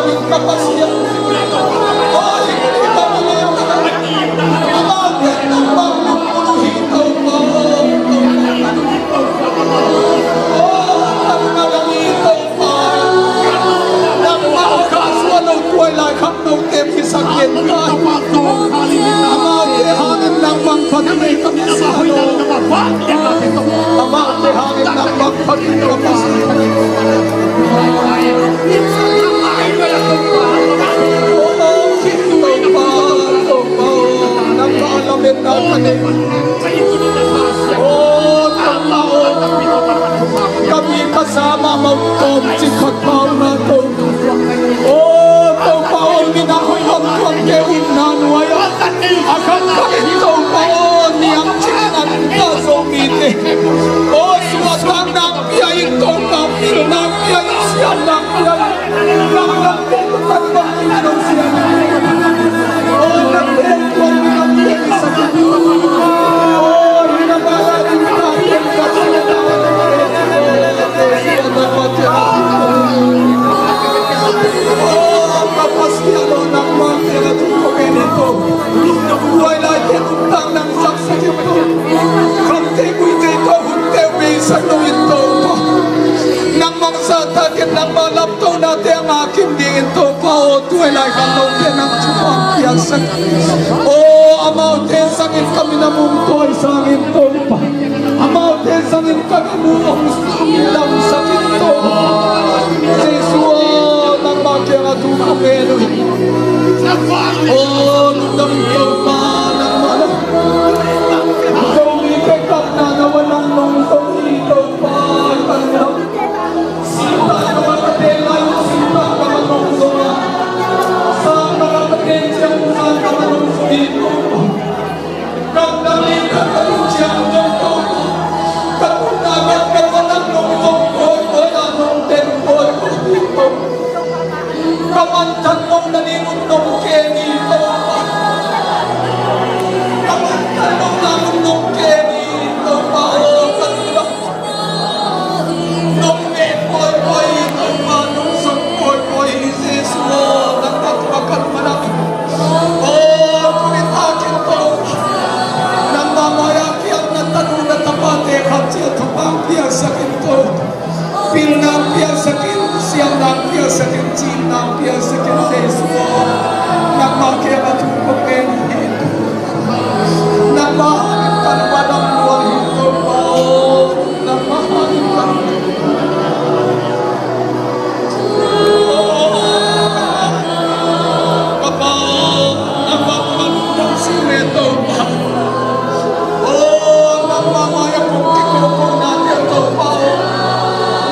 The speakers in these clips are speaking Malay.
aming kapasyan. Oh, hindi kami ngayon. Amawin ng pagpupuluhitaw mo. Oh, ang nagangitaw pa. Nang maukaswa ng tuwalay kang nautim isakit ka. Amawin hangin ng pagpatuloy kami sa ano. Amawin hangin ng pagpatuloy kami sa ano. Kami kasama magtom sikot na to. Oh, to paon ginahuyang kong keun nanwaya. Akan kahito paon niyang chinan ka sumite. Oh, suwatang napiay ito napil napiay siya napiay. Nakaputan magpinong siya. Oh, napiay kong napiay sa kanya. Oh, hinabayarin natin kasi oh, kapasyan ng mga kinatupagin ito. Wala tinutang ng saksa ito. Kamte ko ito, hunte wisag no ito. Nang magsatakin ng malapto natin ang aking din ito pa. O tuwalay kanaw din ang tsupangkiyasan. O amaw din sangin kami na mungkoy sangin ito pa. Amaw din sangin kami mungkong sumilang sakit ito. Siswa ng makikatupagin ito. Oh, nung ito pa ng malam. Ikaw ikikap na nawalang nung ito pa. Sinta na makatela yung sinta ka manungsoa. Sa makapatid siyang saan ka manungsoito. Kagdali ka kanong siyang nito. Kagunagat ka walang nung tungkol. Wala nung tempoy ko dito. Kamantan mong nalingon nung kenito. Kamantan mong nalingon nung kenito. Nung nepoy-poy ito pa. Nung sangpoy-poy isis mo. Nagpagpakan malaki. Oh, kumitakin to. Nang mamayakyan na tanong na tapate. Kapsiya tapangkiya sakin to. Pilnampiya sakin. Siyang nampiya sakin. Nampiya sakin sesmo. Nang makikatupagin ito. Nang mahanip ka na ba ng buwan ito pa. Nang mahanip ka na. Papa, nang mapanong sineto pa. Oh, nang mamayang kukikukong natin ito pa.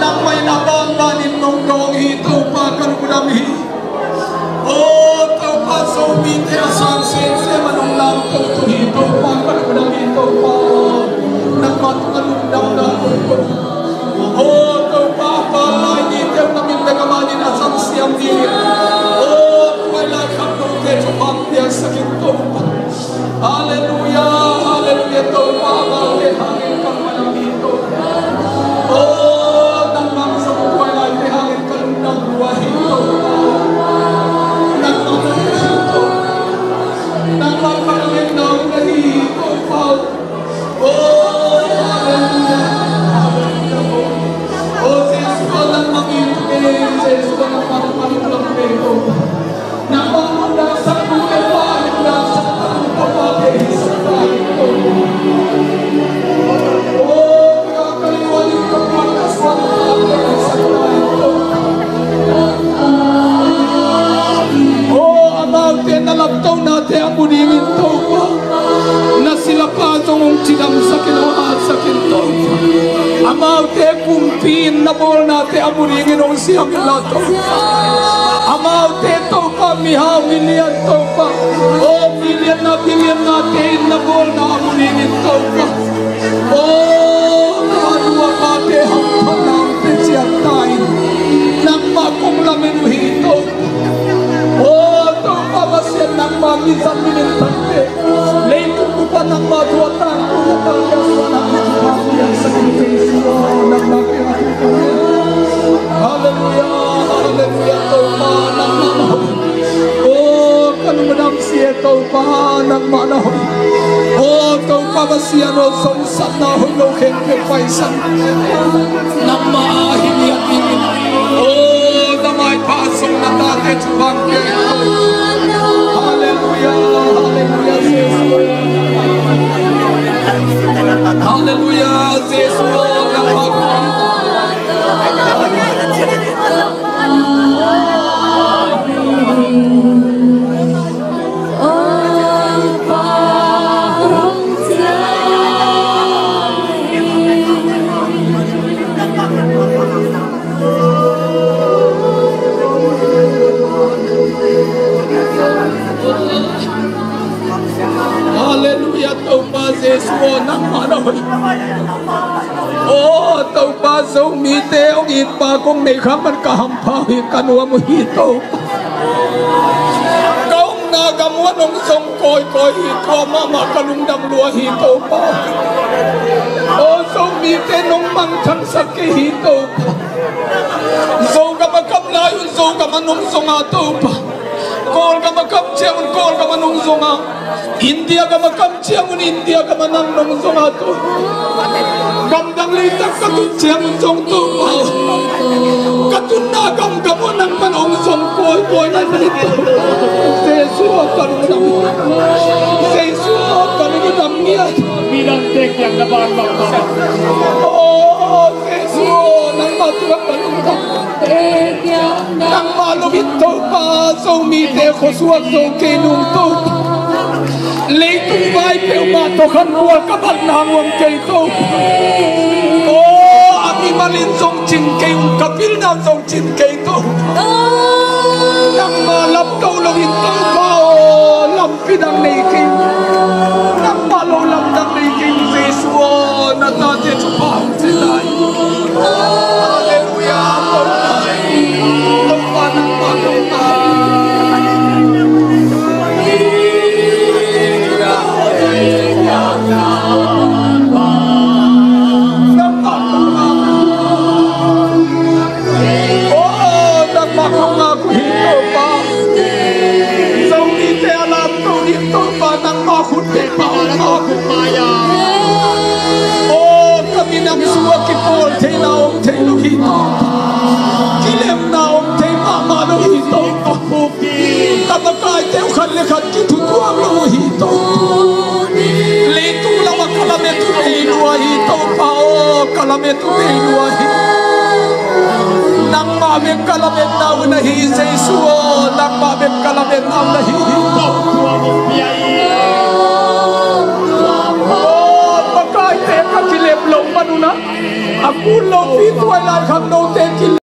Nang may nabambanin nung gawang ito pa. Karunami. Oh, ito pa. So, bitin asang sense. Manong lampo ito ito pa. Karunami ito pa. Nang matangalundang na ito. Oh, ito pa. Palay dito namin nagamanin asang siyang dili. Oh, wala kang nung techo pangtiya sa kinto pa. Hallelujah. Hallelujah. Ito pa. Hangin kang malamito. Oh, nang mangsa mo wala hangin kang nang buhay ito pa. Nang mamangito. Nang mapangin na ito pa. Oh, hallelujah. Oh, seswa lang mamimigay, seswa lang mamimigay ko. Nang mamunda sa buhay pa, nang sa pagpapagay sa tayo ko. Oh, kakaliwanin ka magkaswa ng pagpapagay sa tayo ko. Oh, amawin na laptaw natin ang muningin to pa. Na sila pasong ang sinang sa kinuha sa kinto pa. Amawin kumpin na bol natin ang muningin ang siyang lato pa. Amawin to pa mihaw miliyan to pa. Oh, miliyan natin na bol na ang muningin to pa. Oh, kanuwa natin hanggang natin siya tayo. Nang makong lamin hito. Oh, to pa masyan ng magisan minintante. Leito ko pa ng madwatan. Hallelujah, hallelujah, to pa ng sian o song sat na hoi lo khen ke pai san nam ma hi ni atin o na mai pa song na ta te chu bang ke hallelujah hallelujah Jesus na ma hallelujah tau pa Jesus na ma oh tau pa so mi te ong it pa kong nei kham man ka ham pha hi kanwa mo hi to kong na gam wa nong song koi koi hi ko ma kalung dam lua hi to pa oh so mi te nong mang thang sak ke hi to pa so ga ma kam lai so ga ma nong song a to pa kol ga ma kam chiang kol ga ma nong song a India ka makam chiang India ka manang nong song ato gamdang litak katun chiang song to katun na gam nang manong song koi na nito Jesus kanunam Jesus kanunam niya bilang tek yang naban makam oh Jesus nang matuwa kanunam nang malumit to pa so mite khosua so kenung to lấy tung vai biểu mà tôi khăn mua các bạn nàng hoàng cây không ô anh mà lên dòng chín cây các biết nào dòng chín cây không nằm mà lập câu là hiện tôi vào làm cái đằng này cây nằm mà lâu làm đằng này cây về xua nó ta sẽ chụp bảo thế này hallelujah tôi mà nằm mà lâu nang suwa ki pol thei na om thei lo hi to ki lem na om thei ma lo hi to ka ba kai teu khan le khan ki thu tuam lo hi to le tu la ma kala me tu nei lo hi to pa o kala me tu nei lo hi nang ma me kala me na na hi sei suo nang ma me kala me na na hi to tuam pi ai Aku lo fi tuai lai kham no